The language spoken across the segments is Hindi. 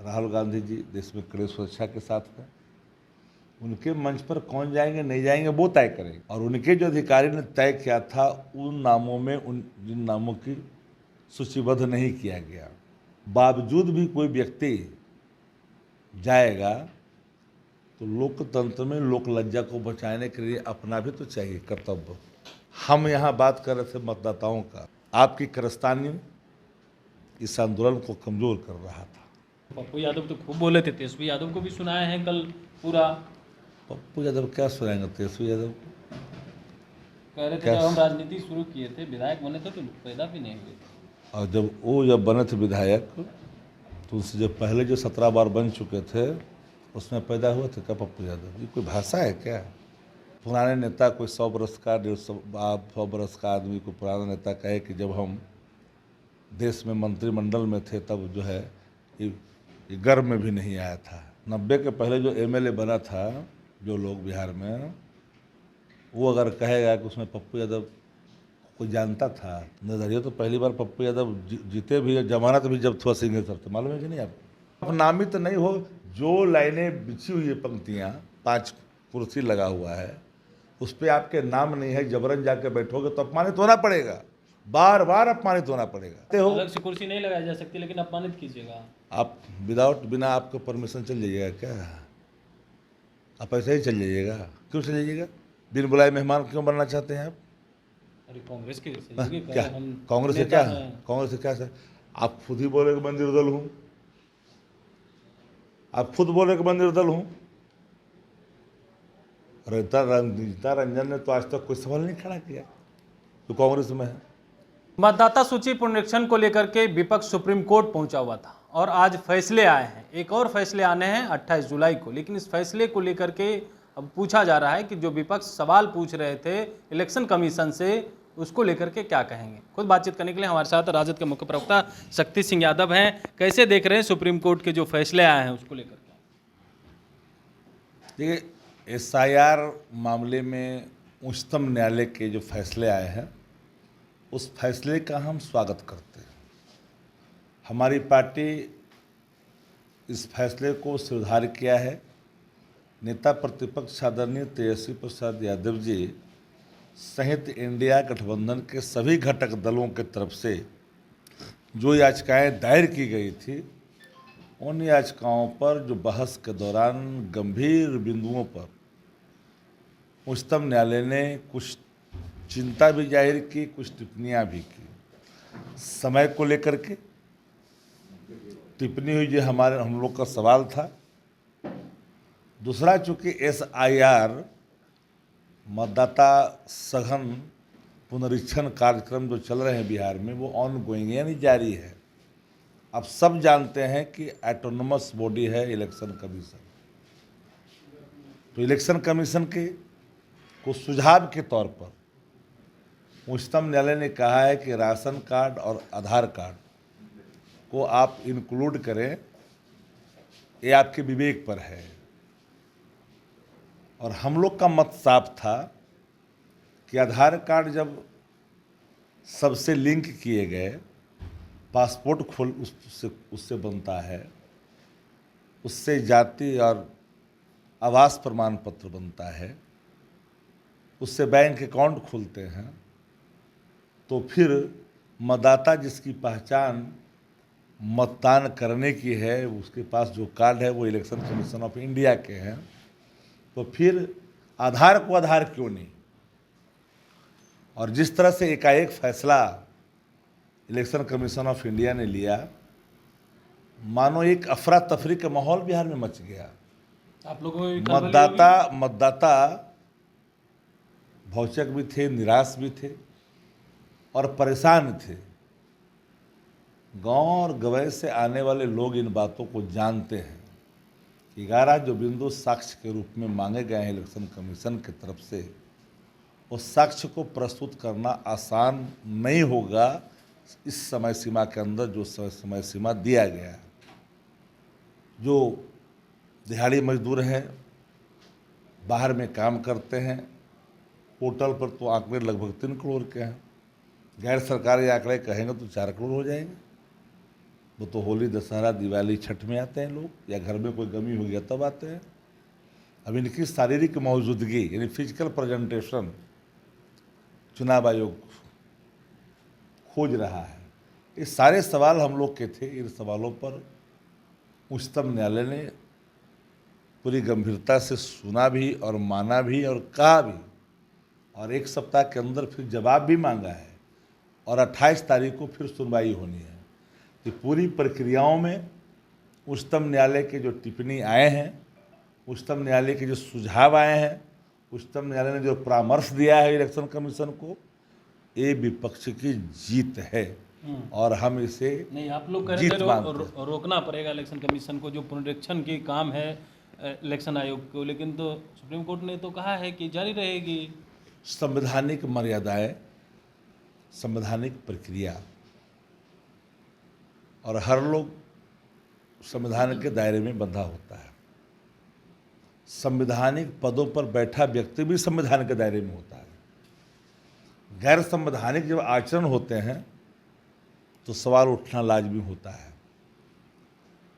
राहुल गांधी जी देश में कड़े सुरक्षा के साथ हैं। उनके मंच पर कौन जाएंगे नहीं जाएंगे वो तय करेंगे, और उनके जो अधिकारी ने तय किया था उन नामों में जिन नामों की सूचीबद्ध नहीं किया गया, बावजूद भी कोई व्यक्ति जाएगा तो लोकतंत्र में लोक लज्जा को बचाने के लिए अपना भी तो चाहिए कर्तव्य। हम यहाँ बात कर रहे थे मतदाताओं का। आपकी कारस्तानी इस आंदोलन को कमजोर कर रहा था। पप्पू यादव तो खूब बोले थे, तेजस्वी यादव को भी सुनाए हैं कल पूरा। पप्पू यादव क्या सुनाएंगे तेजस्वी यादव को? कह रहे थे जब हम राजनीति शुरू किए थे, विधायक बने थे तो पैदा भी नहीं हुए थे। और जब बने थे विधायक तो उससे जब पहले जो 17 बार बन चुके थे उसमें पैदा हुए थे क्या पप्पू यादव? ये कोई भाषा है क्या? पुराने नेता कोई 100 बरस का 100 बरस का आदमी को पुराना नेता कहे कि जब हम देश में मंत्रिमंडल में थे तब जो है ये गर्भ में भी नहीं आया था। 90 के पहले जो एमएलए बना था जो लोग बिहार में, वो अगर कहेगा कि उसमें पप्पू यादव कोई जानता था, नजरिया तो पहली बार पप्पू यादव जीते भी, जमानत भी जब थोड़ा सिंह सर थे, मालूम है कि नहीं आपको? आप नामित नहीं हो, जो लाइनें बिछी हुई है पंक्तियाँ, 5 कुर्सी लगा हुआ है, उस पर आपके नाम नहीं है, जबरन जाके बैठोगे तो अपमानित होना पड़ेगा, बार बार अपमानित होना पड़ेगा। अलग से कुर्सी नहीं लगाई जा सकती, लेकिन अपमानित कीजिएगा आप। बिना आपको परमिशन चल जाइएगा क्या? आप ऐसे ही चल जाइएगा? क्यों चल जाइएगा? बिन बुलाए मेहमान क्यों बनना चाहते हैं आप? अरे कांग्रेस के क्या कांग्रेस से क्या? कांग्रेस से क्या सर? आप खुद ही बोले कि मैं निर्दल हूँ, आप खुद बोले कि मैं निर्दल हूँ। रीता रंजन ने तो आज तक कोई सवाल नहीं खड़ा किया तो कांग्रेस में है। मतदाता सूची पुनरीक्षण को लेकर के विपक्ष सुप्रीम कोर्ट पहुंचा हुआ था और आज फैसले आए हैं। एक और फैसले आने हैं 28 जुलाई को, लेकिन इस फैसले को लेकर के अब पूछा जा रहा है कि जो विपक्ष सवाल पूछ रहे थे इलेक्शन कमीशन से, उसको लेकर के क्या कहेंगे। खुद बातचीत करने के लिए हमारे साथ राजद के मुख्य प्रवक्ता शक्ति सिंह यादव हैं। कैसे देख रहे हैं सुप्रीम कोर्ट के जो फैसले आए हैं उसको लेकर के? देखिए, SIR मामले में उच्चतम न्यायालय के जो फैसले आए हैं उस फैसले का हम स्वागत करते हैं। हमारी पार्टी इस फैसले को स्वीकार किया है। नेता प्रतिपक्ष आदरणीय तेजस्वी प्रसाद यादव जी सहित इंडिया गठबंधन के सभी घटक दलों की तरफ से जो याचिकाएं दायर की गई थी, उन याचिकाओं पर जो बहस के दौरान गंभीर बिंदुओं पर उच्चतम न्यायालय ने कुछ चिंता भी जाहिर की, कुछ टिप्पणियां भी की। समय को लेकर के टिप्पणी हुई जो हम लोग का सवाल था। दूसरा, चूंकि SIR मतदाता सघन पुनरीक्षण कार्यक्रम जो चल रहे हैं बिहार में वो ऑन गोइंग यानी जारी है। आप सब जानते हैं कि ऑटोनोमस बॉडी है इलेक्शन कमीशन, तो इलेक्शन कमीशन के को सुझाव के तौर पर उच्चतम न्यायालय ने कहा है कि राशन कार्ड और आधार कार्ड को आप इंक्लूड करें, ये आपके विवेक पर है। और हम लोग का मत साफ था कि आधार कार्ड जब सबसे लिंक किए गए, पासपोर्ट उससे बनता है, उससे जाति और आवास प्रमाण पत्र बनता है, उससे बैंक अकाउंट खुलते हैं, तो फिर मतदाता जिसकी पहचान मतदान करने की है, उसके पास जो कार्ड है वो इलेक्शन कमीशन ऑफ इंडिया के हैं, तो फिर आधार को आधार क्यों नहीं? और जिस तरह से एकाएक फैसला इलेक्शन कमीशन ऑफ इंडिया ने लिया, मानो एक अफरा तफरी का माहौल बिहार में मच गया। आप लोगों में मतदाता भौचक भी थे, निराश भी थे और परेशान थे। गांव और गवै से आने वाले लोग इन बातों को जानते हैं कि 11 जो बिंदु साक्ष्य के रूप में मांगे गए हैं इलेक्शन कमीशन की तरफ से, उस साक्ष्य को प्रस्तुत करना आसान नहीं होगा इस समय सीमा के अंदर जो समय सीमा दिया गया है। जो दिहाड़ी मजदूर हैं, बाहर में काम करते हैं, पोर्टल पर तो आंकड़े लगभग 3 करोड़ के हैं, गैर सरकारी आंकड़े कहेंगे तो 4 करोड़ हो जाएंगे। वो तो होली, दशहरा, दिवाली, छठ में आते हैं लोग, या घर में कोई गमी हो गया तब आते हैं। अब इनकी शारीरिक मौजूदगी यानी फिजिकल प्रेजेंटेशन चुनाव आयोग खोज रहा है। ये सारे सवाल हम लोग के थे। इन सवालों पर उच्चतम न्यायालय ने पूरी गंभीरता से सुना भी और माना भी और कहा भी, और 1 सप्ताह के अंदर फिर जवाब भी मांगा है, और 28 तारीख को फिर सुनवाई होनी है। कि पूरी प्रक्रियाओं में उच्चतम न्यायालय के जो टिप्पणी आए हैं, उच्चतम न्यायालय के जो सुझाव आए हैं, उच्चतम न्यायालय ने जो परामर्श दिया है इलेक्शन कमीशन को, ये विपक्ष की जीत है और हम इसे नहीं, आप लोग कह रहे जीत थे मानते हैं। रोकना पड़ेगा इलेक्शन कमीशन को, जो पुनरीक्षण की काम है इलेक्शन आयोग को, लेकिन तो सुप्रीम कोर्ट ने तो कहा है कि जारी रहेगी। संवैधानिक मर्यादाएं, संवैधानिक प्रक्रिया, और हर लोग संविधान के दायरे में बंधा होता है। संवैधानिक पदों पर बैठा व्यक्ति भी संविधान के दायरे में होता है। गैर संवैधानिक जब आचरण होते हैं तो सवाल उठना लाजमी होता है।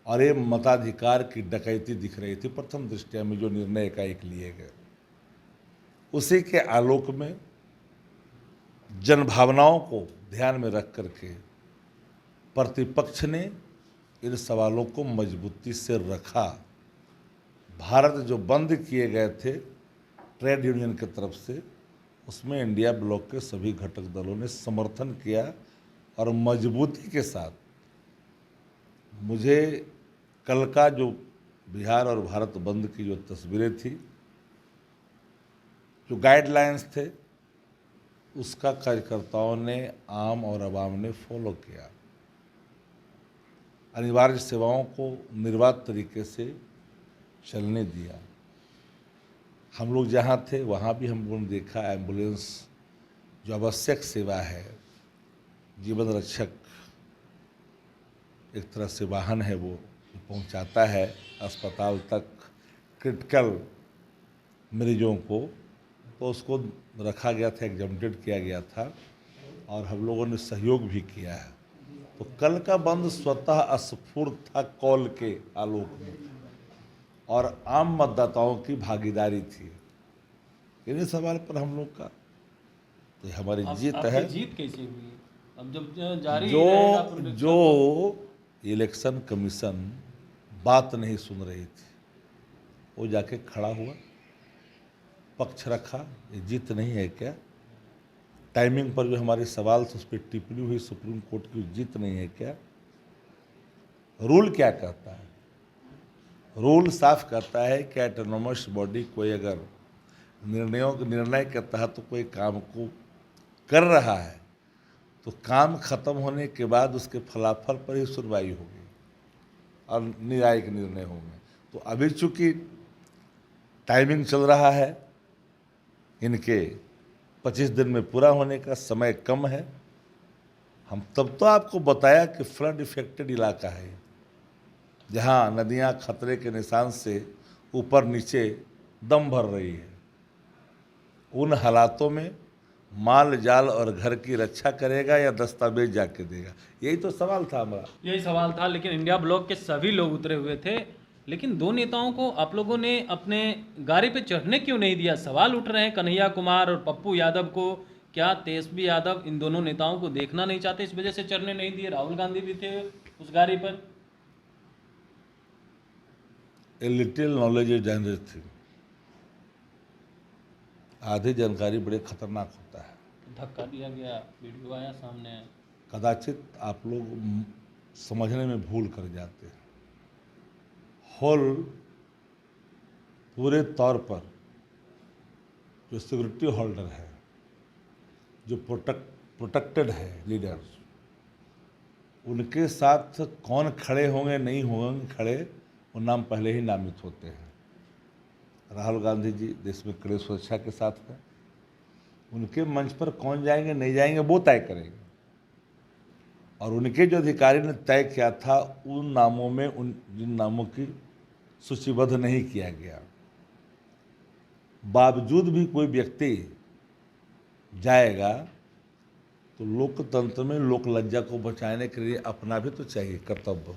और ये मताधिकार की डकैती दिख रही थी प्रथम दृष्टया में, जो निर्णय एकाएक लिए गए। उसी के आलोक में जनभावनाओं को ध्यान में रख करके प्रतिपक्ष ने इन सवालों को मजबूती से रखा। भारत जो बंद किए गए थे ट्रेड यूनियन की तरफ से, उसमें इंडिया ब्लॉक के सभी घटक दलों ने समर्थन किया और मजबूती के साथ। मुझे कल का जो बिहार और भारत बंद की जो तस्वीरें थी, जो गाइडलाइंस थे, उसका कार्यकर्ताओं ने, आम और आवाम ने फॉलो किया। अनिवार्य सेवाओं को निर्बाध तरीके से चलने दिया। हम लोग जहाँ थे वहाँ भी हम लोगों ने देखा एम्बुलेंस जो आवश्यक सेवा है, जीवन रक्षक एक तरह से वाहन है, वो पहुँचाता है अस्पताल तक क्रिटिकल मरीजों को, तो उसको रखा गया था, एग्जम्प्टेड किया गया था, और हम लोगों ने सहयोग भी किया है। तो कल का बंद स्वतः स्फूर्त था कॉल के आलोक में, और आम मतदाताओं की भागीदारी थी। इन्हीं सवाल पर हम लोग का तो ये हमारी जीत है। जीत कैसे हुई? अब जब जारी रहेगा पुनरीक्षण, जो इलेक्शन कमीशन बात नहीं सुन रही थी, वो जाके खड़ा हुआ, पक्ष रखा। ये जीत नहीं है क्या? टाइमिंग पर जो हमारे सवाल थे उस पर टिप्पणी हुई, सुप्रीम कोर्ट की जीत नहीं है क्या? रूल क्या कहता है? रूल साफ कहता है कि ऑटोनोमस बॉडी कोई अगर निर्णय के तहत तो कोई काम को कर रहा है तो काम खत्म होने के बाद उसके फलाफल पर ही सुनवाई होगी और न्यायिक निर्णय होंगे। तो अभी चूंकि टाइमिंग चल रहा है, इनके 25 दिन में पूरा होने का समय कम है। हम तब तो आपको बताया कि फ्लड इफेक्टेड इलाका है, जहाँ नदियाँ खतरे के निशान से ऊपर नीचे दम भर रही है। उन हालातों में माल जाल और घर की रक्षा करेगा या दस्तावेज जाके देगा? यही तो सवाल था हमारा। यही सवाल था। लेकिन इंडिया ब्लॉक के सभी लोग उतरे हुए थे, लेकिन दो नेताओं को आप लोगों ने अपने गाड़ी पे चढ़ने क्यों नहीं दिया? सवाल उठ रहे हैं कन्हैया कुमार और पप्पू यादव को। क्या तेजस्वी यादव इन दोनों नेताओं को देखना नहीं चाहते, इस वजह से चढ़ने नहीं दिए? राहुल गांधी भी थे उस गाड़ी पर। A little knowledge is dangerous thing. आधी जानकारी बड़े खतरनाक होता है। धक्का दिया गया, वीडियो आया सामने। कदाचित आप लोग समझने में भूल कर जाते हैं। होल पूरे तौर पर जो सिक्योरिटी होल्डर है, जो प्रोटेक्टेड है लीडर्स, उनके साथ कौन खड़े होंगे नहीं होंगे खड़े, वो नाम पहले ही नामित होते हैं। राहुल गांधी जी देश में कड़े सुरक्षा के साथ हैं। उनके मंच पर कौन जाएंगे नहीं जाएंगे वो तय करेंगे, और उनके जो अधिकारी ने तय किया था उन नामों में जिन नामों की सूचीबद्ध नहीं किया गया, बावजूद भी कोई व्यक्ति जाएगा तो लोकतंत्र में लोक लज्जा को बचाने के लिए अपना भी तो चाहिए कर्तव्य।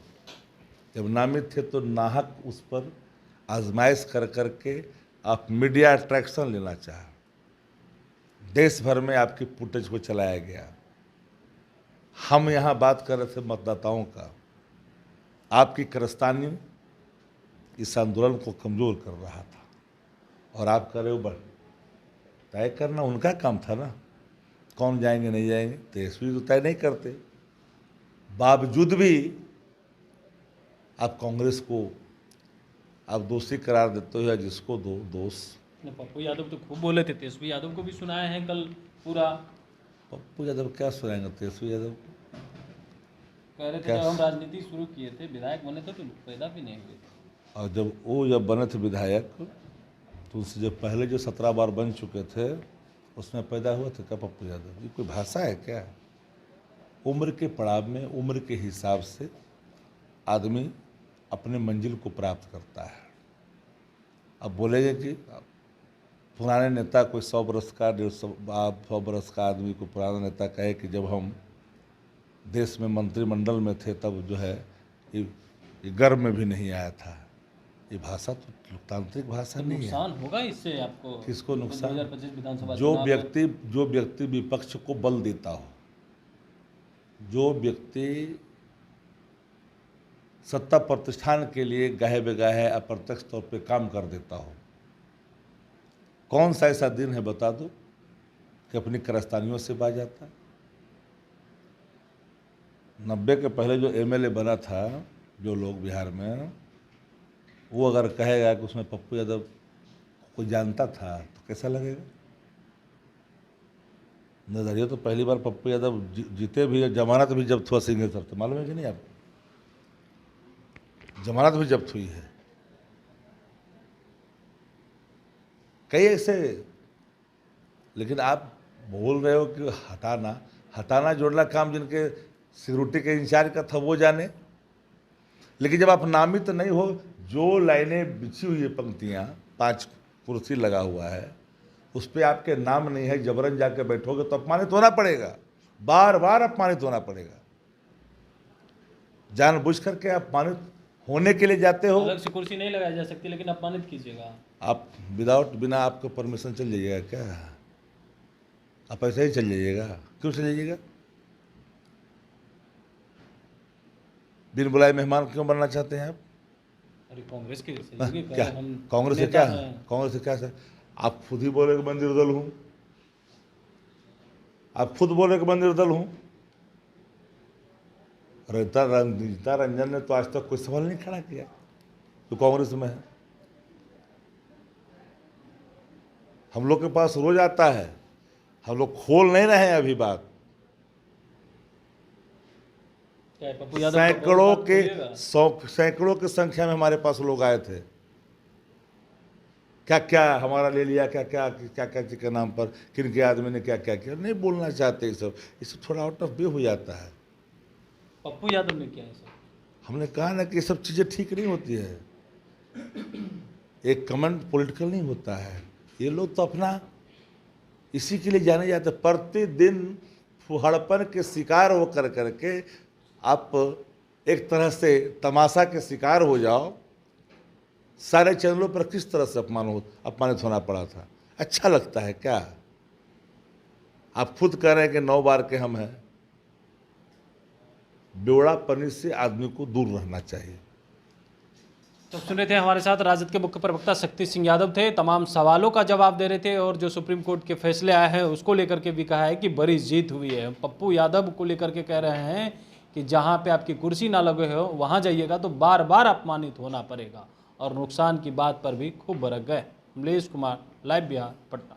जब नामित थे तो नाहक उस पर आजमाइश कर करके आप मीडिया अट्रैक्शन लेना चाहा। देश भर में आपकी फुटेज को चलाया गया। हम यहाँ बात कर रहे थे मतदाताओं का। आपकी कारस्तानी इस आंदोलन को कमज़ोर कर रहा था और आप कर रहे हो तय करना उनका काम था ना, कौन जाएंगे नहीं जाएंगे, तेजस्वी तो तय नहीं करते। बावजूद भी आप कांग्रेस को आप दोषी करार देते हो या जिसको दो दोष। पप्पू यादव तो खूब बोले थे, तेजस्वी यादव को भी सुनाए हैं कल पूरा। पप्पू यादव क्या सुनाएंगे तेजस्वी यादव को? कह रहे थे जब हम राजनीति शुरू किए थे, विधायक बने थे तो पैदा भी नहीं हुए थे। और जब बने थे विधायक तो उससे जब पहले जो 17 बार बन चुके थे उसमें पैदा हुए थे क्या पप्पू यादव? ये कोई भाषा है क्या? उम्र के पड़ाव में उम्र के हिसाब से आदमी अपने मंजिल को प्राप्त करता है। अब बोलेंगे कि पुराने नेता कोई 100 बरस का 100 बरस का आदमी को पुराना नेता कहे कि जब हम देश में मंत्रिमंडल में थे तब जो है ये गर्भ में भी नहीं आया था। ये भाषा तो लोकतांत्रिक भाषा नहीं है। नुकसान होगा इससे आपको? किसको नुकसान? 2025 विधानसभा जो व्यक्ति विपक्ष को बल देता हो, जो व्यक्ति सत्ता प्रतिष्ठान के लिए गाहे बेगाहे अप्रत्यक्ष तौर पे काम कर देता हो, कौन सा ऐसा दिन है बता दो कि अपनी कारस्तानियों से बाज जाता? 90 के पहले जो एमएलए बना था जो लोग बिहार में, वो अगर कहेगा कि उसमें पप्पू यादव को जानता था तो कैसा लगेगा? नजरिया तो पहली बार पप्पू यादव जीते भी, जमानत भी जब्त हुआ सिंगल तो मालूम है कि नहीं आपको? जमानत भी जब्त हुई है। कई ऐसे, लेकिन आप बोल रहे हो कि हटाना जोड़ना काम जिनके सिक्योरिटी के इंचार्ज का था वो जाने। लेकिन जब आप नामित नहीं हो, जो लाइनें बिछी हुई है पंक्तियां, 5 कुर्सी लगा हुआ है, उस पर आपके नाम नहीं है, जबरन जाके बैठोगे तो अपमानित होना पड़ेगा, बार बार अपमानित होना पड़ेगा। जानबूझ करके अपमानित होने के लिए जाते हो। अलग से कुर्सी नहीं लगाई जा सकती, लेकिन अपमानित कीजिएगा आप बिना आपको परमिशन चल जाइएगा क्या? आप ऐसे ही चल जाइएगा? क्यों चल जाइएगा? बिन बुलाए मेहमान क्यों बनना चाहते हैं आप? अरे कांग्रेस के क्या कांग्रेस से क्या? कांग्रेस से क्या सर? आप खुद ही बोले कि मैं निर्दल हूं। आप खुद बोले कि मैं निर्दल हूं। रीता रंजन ने तो आज तक कोई सवाल नहीं खड़ा किया तो कांग्रेस में है। हम लोग के पास रोज आता है, हम लोग खोल नहीं रहे हैं अभी बात। सैकड़ों की संख्या में हमारे पास लोग आए थे। क्या क्या हमारा ले लिया, क्या क्या के नाम पर किन के आदमी ने क्या क्या किया, नहीं बोलना चाहते। ये सब थोड़ा आउट ऑफ वे हो जाता है। पप्पू यादव ने किया है सर। हमने कहा ना कि ये सब चीज़ें ठीक नहीं होती है। एक कमेंट पॉलिटिकल नहीं होता है। ये लोग तो अपना इसी के लिए जाने जाते। प्रतिदिन फुहड़पन के शिकार हो करके आप एक तरह से तमाशा के शिकार हो जाओ। सारे चैनलों पर किस तरह से अपमानित होना पड़ा था। अच्छा लगता है क्या? आप खुद कह रहे हैं कि 9 बार के हम हैं। बेवड़ापनी से आदमी को दूर रहना चाहिए। तो सुन रहे थे हमारे साथ राजद के मुख्य प्रवक्ता शक्ति सिंह यादव थे। तमाम सवालों का जवाब दे रहे थे और जो सुप्रीम कोर्ट के फैसले आए हैं उसको लेकर के भी कहा है कि बड़ी जीत हुई है। पप्पू यादव को लेकर के कह रहे हैं कि जहां पे आपकी कुर्सी ना लगे हो वहां जाइएगा तो बार बार अपमानित होना पड़ेगा, और नुकसान की बात पर भी खूब भड़क गए। अमलेश कुमार, लाइव बिहार, पटना।